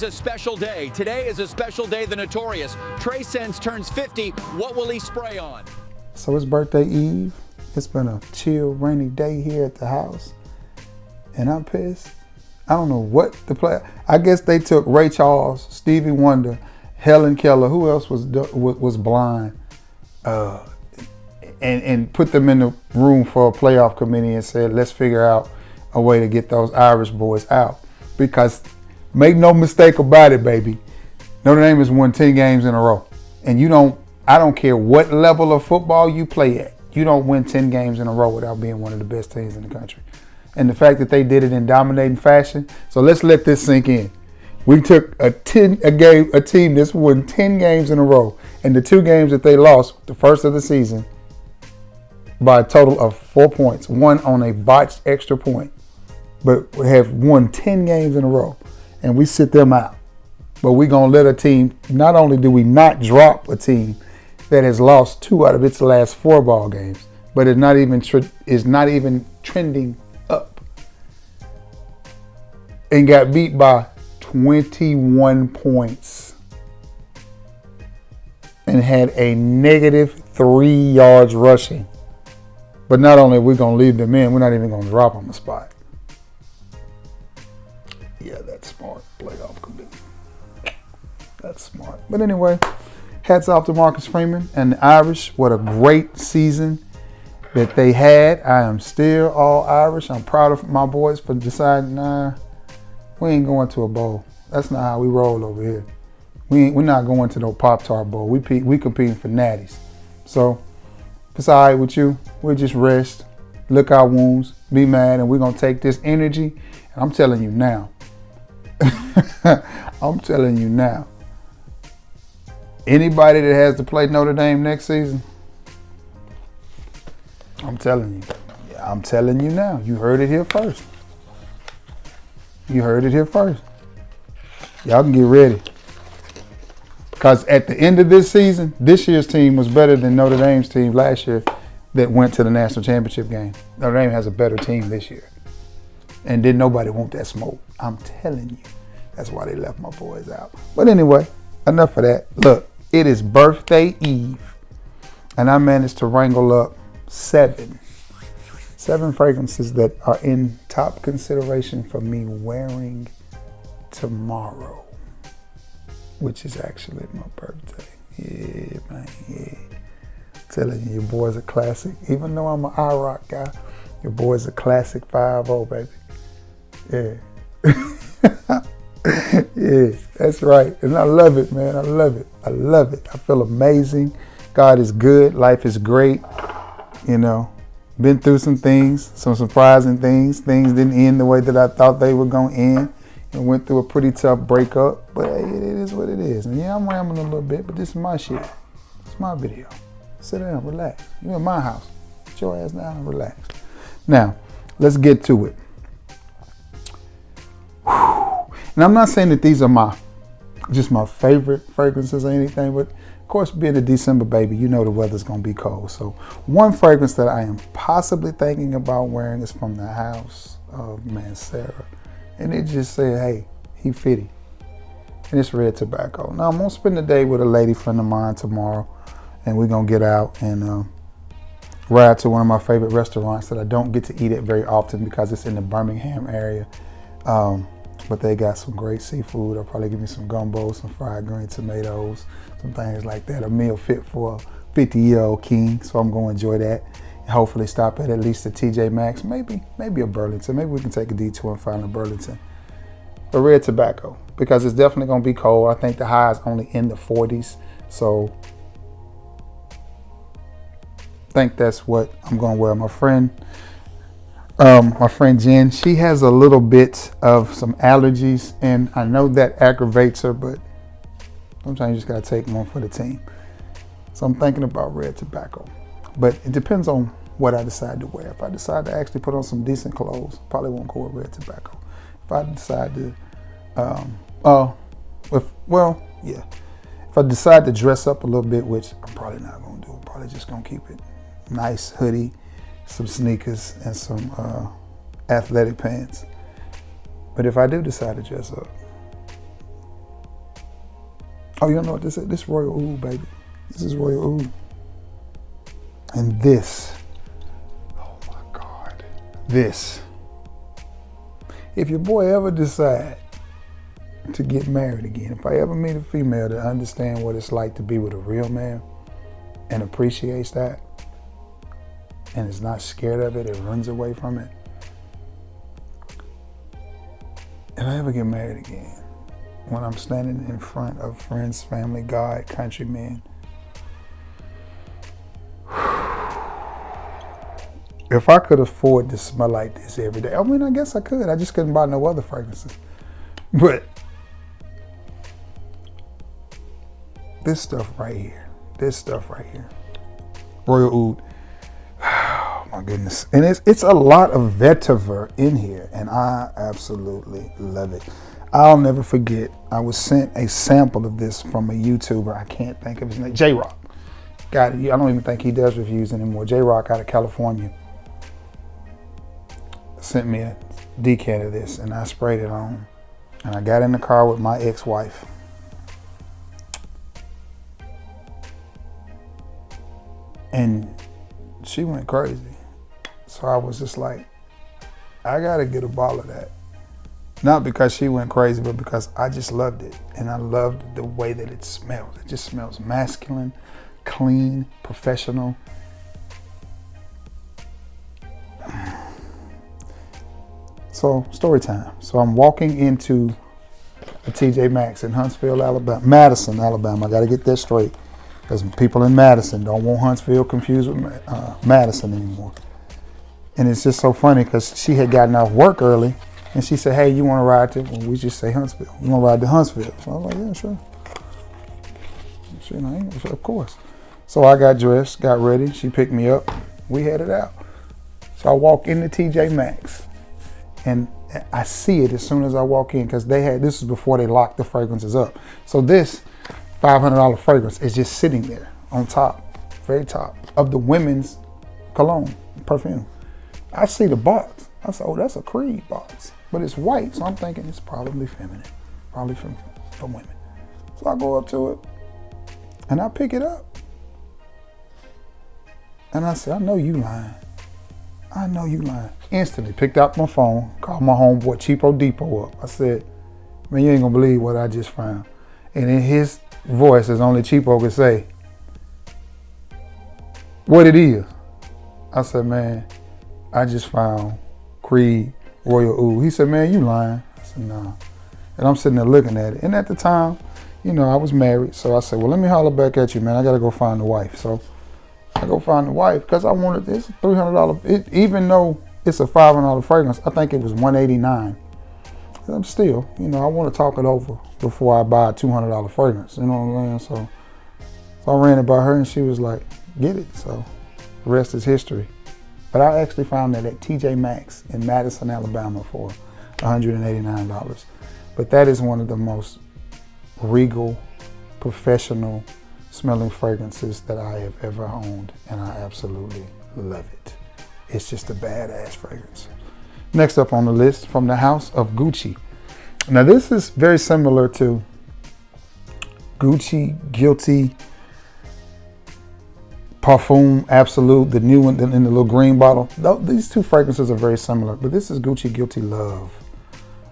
a special day. Today is a special day. The notorious Trey Sens turns 50. What will he spray on? So it's birthday eve. It's been a chill, rainy day here at the house. And I'm pissed. I don't know what the play. I guess they took Ray Charles, Stevie Wonder, Helen Keller, who else was blind, and put them in the room for a playoff committee and said, let's figure out a way to get those Irish boys out. Because make no mistake about it, baby, Notre Dame has won 10 games in a row. And I don't care what level of football you play at, you don't win 10 games in a row without being one of the best teams in the country. And the fact that they did it in dominating fashion, so let's let this sink in. We took a team that's won 10 games in a row, and the 2 games that they lost, the first of the season, by a total of 4 points, one on a botched extra point, but we have won 10 games in a row, and we sit them out. But we're going to let a team, not only do we not drop a team that has lost 2 out of its last 4 ball games, but is not even trending up, and got beat by 21 points and had a negative 3 yards rushing. But not only are we going to leave them in, we're not even going to drop them a spot. Yeah, that's smart. Playoff committee. That's smart. But anyway, hats off to Marcus Freeman and the Irish. What a great season that they had. I am still all Irish. I'm proud of my boys for deciding, we ain't going to a bowl. That's not how we roll over here. We're not going to no Pop-Tart bowl. We competing for natties. So if it's all right with you, we'll just rest, lick our wounds, be mad, and we're going to take this energy. And I'm telling you now, anybody that has to play Notre Dame next season, I'm telling you. Yeah, I'm telling you now. You heard it here first. Y'all can get ready. Because at the end of this season, this year's team was better than Notre Dame's team last year that went to the national championship game. Notre Dame has a better team this year. And didn't nobody want that smoke. I'm telling you. That's why they left my boys out. But anyway, enough of that. Look, it is birthday eve. And I managed to wrangle up 7 fragrances that are in top consideration for me wearing tomorrow, which is actually my birthday. Yeah, man, yeah. Telling you, your boy's a classic. Even though I'm an IROC guy, your boy's a classic 5-0, baby. Yeah. Yeah, that's right. And I love it, man. I love it. I feel amazing. God is good. Life is great. Been through some things, some surprising things. Things didn't end the way that I thought they were going to end. And went through a pretty tough breakup. But hey, it is what it is. And yeah, I'm rambling a little bit, but this is my shit. It's my video. Sit down, relax. You're in my house. Sit your ass down and relax. Now, let's get to it. And I'm not saying that these are just my favorite fragrances or anything, but of course, being a December baby, you know the weather's gonna be cold. So one fragrance that I am possibly thinking about wearing is from the house of Mancera. And it just said, hey, he fitty. And it's red tobacco. Now I'm gonna spend the day with a lady friend of mine tomorrow, and we're gonna get out and ride to one of my favorite restaurants that I don't get to eat at very often because it's in the Birmingham area. But they got some great seafood. I'll probably give me some gumbo, some fried green tomatoes, some things like that. A meal fit for a 50-year-old king. So I'm going to enjoy that. And hopefully stop at least a TJ Maxx, maybe a Burlington. Maybe we can take a detour and find a Burlington. But red tobacco, because it's definitely going to be cold. I think the high is only in the 40s. So I think that's what I'm going to wear. My friend Jen, she has a little bit of some allergies, and I know that aggravates her, but sometimes you just gotta take one for the team. So I'm thinking about red tobacco, but it depends on what I decide to wear. If I decide to actually put on some decent clothes, probably won't go with red tobacco. If I decide to, if I decide to dress up a little bit, which I'm probably not gonna do, I'm probably just gonna keep it nice hoodie, some sneakers, and some athletic pants. But if I do decide to dress up, Oh, you know what this is? This Royal Oud, baby. This is Royal Oud. And this, oh my God, this. If your boy ever decide to get married again, if I ever meet a female that understands what it's like to be with a real man and appreciates that and is not scared of it and runs away from it, if I ever get married again, when I'm standing in front of friends, family, God, countrymen, if I could afford to smell like this every day, I mean, I guess I could. I just couldn't buy no other fragrances. But this stuff right here, Royal Oud, oh my goodness. And it's a lot of vetiver in here, and I absolutely love it. I'll never forget, I was sent a sample of this from a YouTuber. I can't think of his name. J-Rock. Got it. I don't even think he does reviews anymore. J-Rock out of California sent me a decant of this, and I sprayed it on. And I got in the car with my ex-wife. And she went crazy. So I was just like, I gotta get a bottle of that. Not because she went crazy, but because I just loved it. And I loved the way that it smelled. It just smells masculine, clean, professional. So, story time. So I'm walking into a TJ Maxx in Huntsville, Alabama. Madison, Alabama. I gotta get that straight. Because people in Madison don't want Huntsville confused with Madison anymore. And it's just so funny because she had gotten off work early. And she said, hey, you want to ride to, well, we just say Huntsville. You want to ride to Huntsville? So I was like, yeah, sure. Sure, of course. So I got dressed, got ready. She picked me up. We headed out. So I walk into TJ Maxx. And I see it as soon as I walk in because this is before they locked the fragrances up. So this $500 fragrance is just sitting there on top, very top of the women's cologne, perfume. I see the box. I said, oh, that's a Creed box. But it's white, so I'm thinking it's probably feminine, probably for women. So I go up to it, and I pick it up. And I said, I know you lying. I know you lying. Instantly picked out my phone, called my homeboy Cheapo Depot up. I said, man, you ain't gonna believe what I just found. And in his voice, as only Cheapo could say, what it is. I said, man, I just found Creed Royal Oud. He said, man, you lying. I said, nah. And I'm sitting there looking at it. And at the time, you know, I was married. So I said, well, let me holler back at you, man. I got to go find the wife. So I go find the wife because I wanted this $300. Even though it's a $500 fragrance, I think it was $189. I'm still, you know, I want to talk it over before I buy a $200 fragrance. You know what I'm saying? So I ran it by her and she was like, get it. So the rest is history. But I actually found that at TJ Maxx in Madison, Alabama for $189. But that is one of the most regal, professional smelling fragrances that I have ever owned, and I absolutely love it. It's just a badass fragrance. Next up on the list, from the house of Gucci. Now this is very similar to Gucci Guilty Parfum Absolute, the new one in the little green bottle. These two fragrances are very similar, but this is Gucci Guilty Love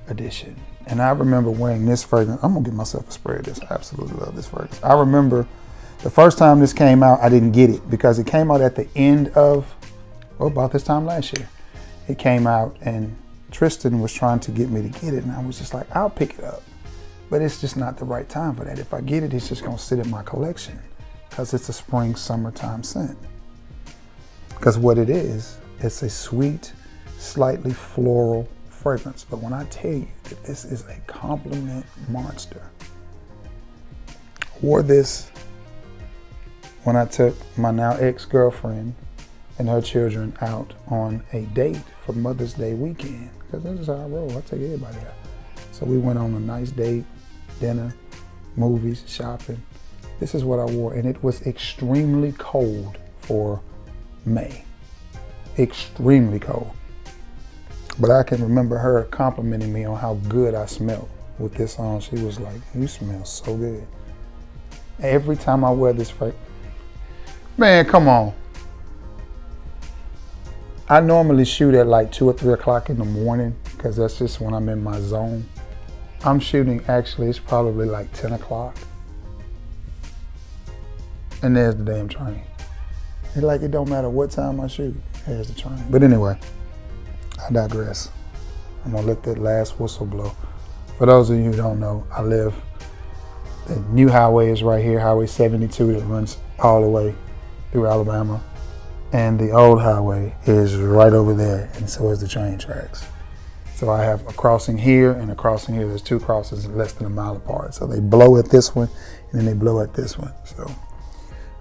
edition. And I remember wearing this fragrance. I'm gonna give myself a spray of this. I absolutely love this fragrance. I remember the first time this came out, I didn't get it because it came out at the end of, well, about this time last year. It came out and Tristan was trying to get me to get it. And I was just like, I'll pick it up. But it's just not the right time for that. If I get it, it's just gonna sit in my collection because it's a spring, summertime scent. Because what it is, it's a sweet, slightly floral fragrance. But when I tell you that this is a compliment monster, I wore this when I took my now ex-girlfriend and her children out on a date for Mother's Day weekend. Because this is how I roll. I take everybody out. So we went on a nice date, dinner, movies, shopping. This is what I wore, and it was extremely cold for May. Extremely cold. But I can remember her complimenting me on how good I smelled with this on. She was like, you smell so good. Every time I wear this fragrance, man, come on. I normally shoot at like 2 or 3 o'clock in the morning because that's just when I'm in my zone. I'm shooting, actually, it's probably like 10 o'clock. And there's the damn train. It's like it don't matter what time I shoot, there's the train. But anyway, I digress. I'm gonna let that last whistle blow. For those of you who don't know, I live, the new highway is right here, Highway 72 that runs all the way through Alabama. And the old highway is right over there, and so is the train tracks. So I have a crossing here and a crossing here. There's 2 crosses less than a mile apart. So they blow at this one, and then they blow at this one. So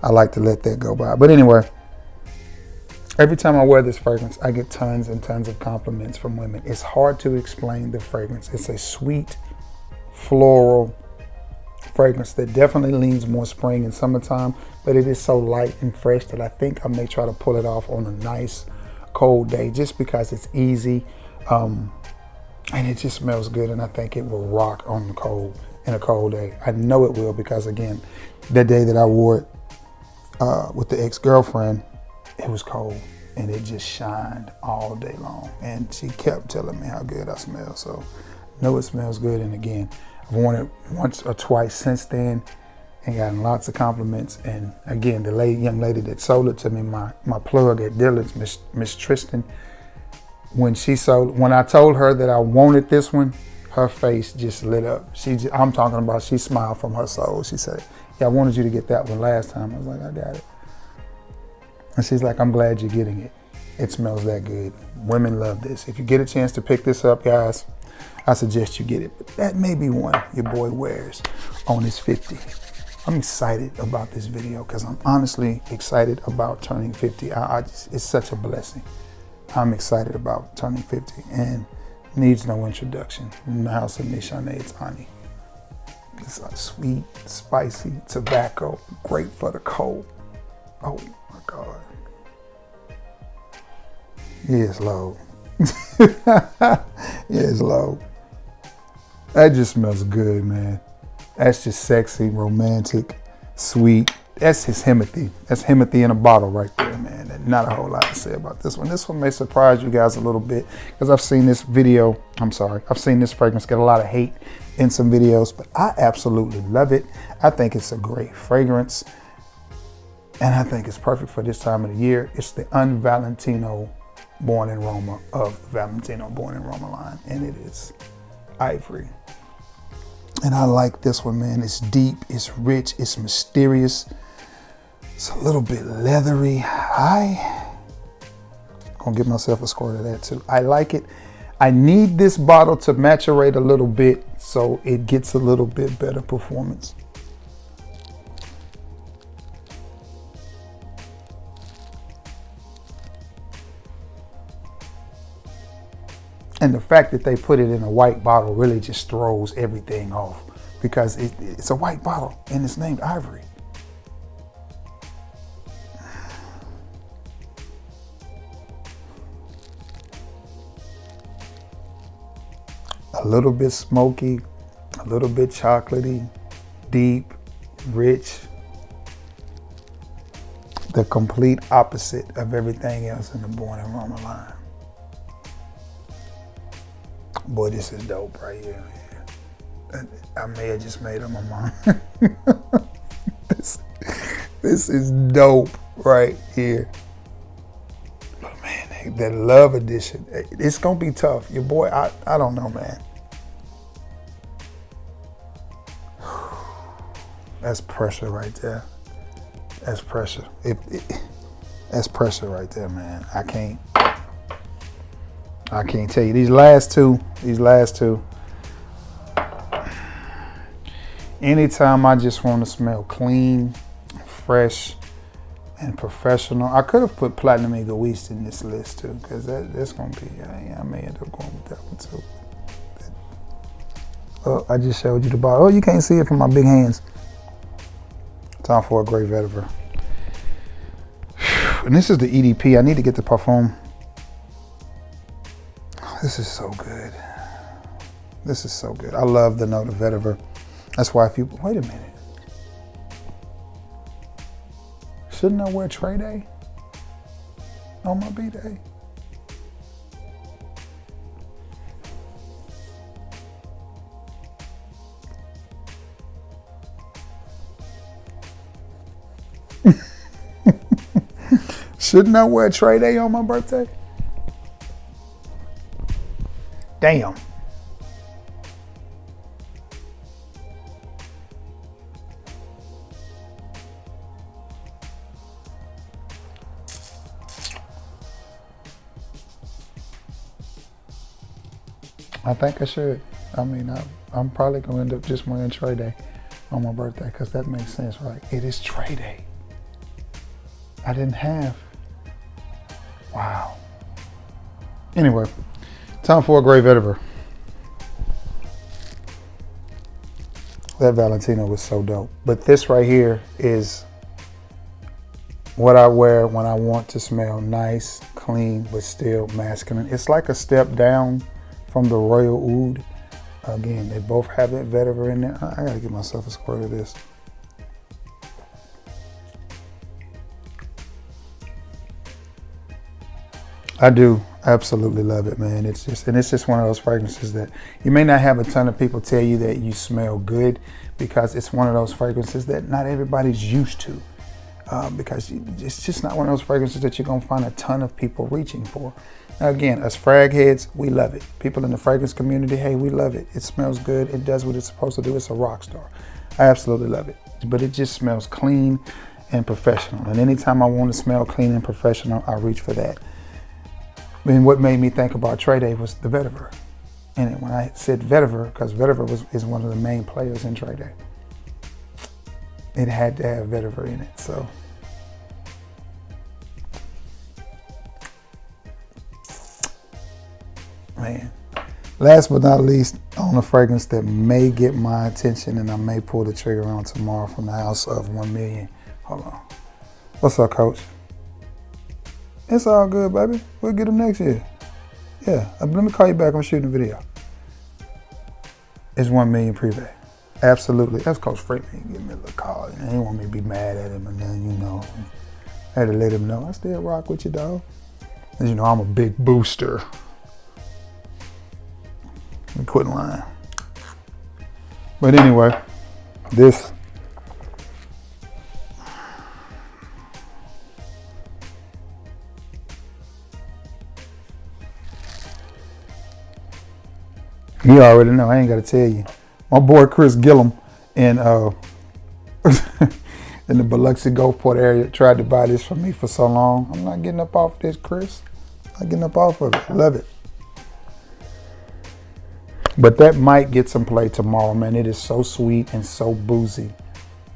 I like to let that go by. But anyway, every time I wear this fragrance, I get tons and tons of compliments from women. It's hard to explain the fragrance. It's a sweet, floral fragrance that definitely leans more spring and summertime, but it is so light and fresh that I think I may try to pull it off on a nice cold day just because it's easy. And it just smells good, and I think it will rock on the cold, in a cold day. I know it will because, again, that day that I wore it with the ex-girlfriend, it was cold and it just shined all day long. And she kept telling me how good I smell. So I know it smells good. And again, I've worn it once or twice since then and gotten lots of compliments. And again, the young lady that sold it to me, my plug at Dillard's, Miss Tristan, when I told her that I wanted this one, her face just lit up. I'm talking about, she smiled from her soul. She said, yeah, I wanted you to get that one last time. I was like, I got it. And she's like, I'm glad you're getting it. It smells that good. Women love this. If you get a chance to pick this up, guys, I suggest you get it. But that may be one your boy wears on his 50. I'm excited about this video because I'm honestly excited about turning 50. It's such a blessing. I'm excited about turning 50 and needs no introduction. In the house of Nishane, it's Ani. It's like sweet, spicy tobacco, great for the cold. Oh my God. Yes, low. Yes, low. That just smells good, man. That's just sexy, romantic, sweet. That's his Himothy. That's Himothy in a bottle right there, man. And not a whole lot to say about this one. This one may surprise you guys a little bit because I've seen this fragrance get a lot of hate in some videos, but I absolutely love it. I think it's a great fragrance. And I think it's perfect for this time of the year. It's the Un-Valentino Born in Roma of the Valentino Born in Roma line. And it is ivory. And I like this one, man. It's deep, it's rich, it's mysterious. It's a little bit leathery. I'm gonna give myself a score to that too. I like it. I need this bottle to maturate a little bit so it gets a little bit better performance. And the fact that they put it in a white bottle really just throws everything off because it's a white bottle and it's named Ivory. A little bit smoky, a little bit chocolatey, deep, rich. The complete opposite of everything else in the Born in Roma line. Boy, this is dope right here. I may have just made up my mind. This is dope right here. But man, that Love Edition, it's gonna be tough. Your boy, I don't know, man. That's pressure right there. That's pressure. That's pressure right there, man. I can't tell you. These last two. Anytime I just want to smell clean, fresh, and professional. I could have put Platinum Egoist in this list too, because that's going to be, I may end up going with that one too. Oh, I just showed you the bottle. Oh, you can't see it from my big hands. Time for a great vetiver. And this is the EDP. I need to get the Parfum. This is so good. This is so good. I love the note of vetiver. That's why if you, wait a minute. Shouldn't I wear Trey Day on my B-Day? Shouldn't I wear Trey Day on my birthday? Damn. I think I should. I mean, I'm probably going to end up just wearing Trey Day on my birthday because that makes sense, right? It is Trey Day. I didn't have. Wow. Anyway, time for a great vetiver. That Valentino was so dope. But this right here is what I wear when I want to smell nice, clean, but still masculine. It's like a step down from the Royal Oud. Again, they both have that vetiver in there. I gotta give myself a squirt of this. I do absolutely love it, man. It's just one of those fragrances that you may not have a ton of people tell you that you smell good, because it's one of those fragrances that not everybody's used to. Because it's just not one of those fragrances that you're gonna find a ton of people reaching for. Now again, us frag heads, we love it. People in the fragrance community, hey, we love it. It smells good. It does what it's supposed to do. It's a rock star. I absolutely love it. But it just smells clean and professional. And anytime I want to smell clean and professional, I reach for that. And what made me think about Trey Day was the vetiver. And when I said vetiver, because vetiver is one of the main players in Trey Day, it had to have vetiver in it. So man, last but not least, on a fragrance that may get my attention and I may pull the trigger on tomorrow from the house of 1 million. Hold on. What's up, coach? It's all good, baby. We'll get them next year. Yeah, let me call you back. I'm shooting a video. It's 1 million Privé. Absolutely. That's Coach Freeman. Give me a little call. He didn't want me to be mad at him, and then, you know, I had to let him know I still rock with you, dog. As you know, I'm a big booster. I quit lying. But anyway, this. You already know, I ain't got to tell you. My boy Chris Gillum in in the Biloxi Gulfport area tried to buy this from me for so long. I'm not getting up off this, Chris. I'm not getting up off of it. Love it. But that might get some play tomorrow, man. It is so sweet and so boozy,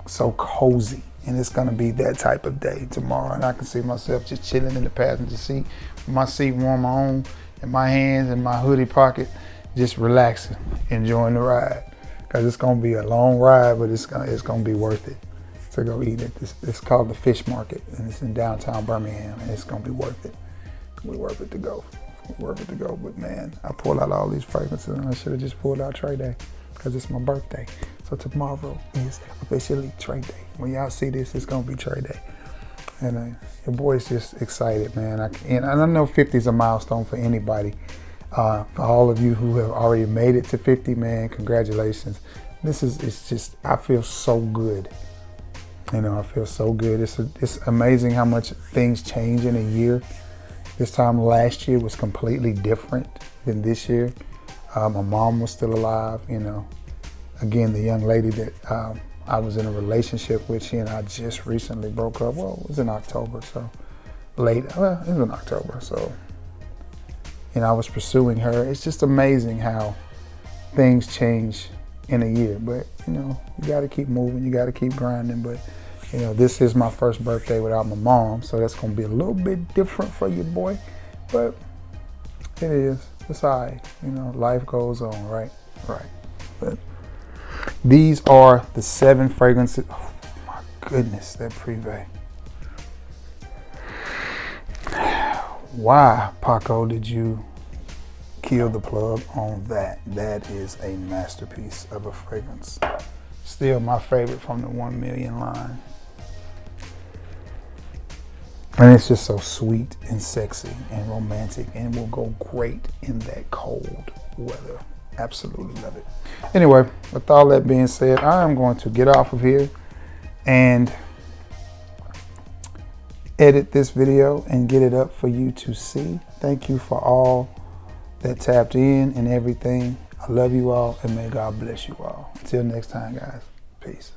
so cozy. And it's going to be that type of day tomorrow. And I can see myself just chilling in the passenger seat, with my seat warmer on, and my hands in my hoodie pocket, just relaxing, enjoying the ride. Because it's going to be a long ride, but it's gonna be worth it to go eat it. It's called the Fish Market, and it's in downtown Birmingham, and it's going to be worth it. It's going to be worth it to go. Worth it to go. But man, I pulled out all these fragrances, and I should have just pulled out Trey Day because it's my birthday. So tomorrow is officially Trey Day. When y'all see this, it's going to be Trey Day. And your boy's just excited, man. And I know 50 is a milestone for anybody. For all of you who have already made it to 50, man, congratulations. It's just, I feel so good. You know, I feel so good. It's amazing how much things change in a year. This time last year was completely different than this year. My mom was still alive, you know. Again, the young lady that I was in a relationship with, she and I just recently broke up. Well, it was in October, so late. Well, it was in October, so, you know, I was pursuing her. It's just amazing how things change in a year. But, you know, you got to keep moving. You got to keep grinding. But, you know, this is my first birthday without my mom, so that's going to be a little bit different for your boy. But it is. It's all right. You know, life goes on, right? Right. But these are the 7 fragrances. Oh, my goodness, that Privé. Why, Paco, did you kill the plug on that? That is a masterpiece of a fragrance. Still my favorite from the 1 million line. And it's just so sweet and sexy and romantic, and will go great in that cold weather. Absolutely love it. Anyway, with all that being said, I am going to get off of here and edit this video and get it up for you to see. Thank you for all that tapped in and everything. I love you all, and may God bless you all. Until next time, guys. Peace.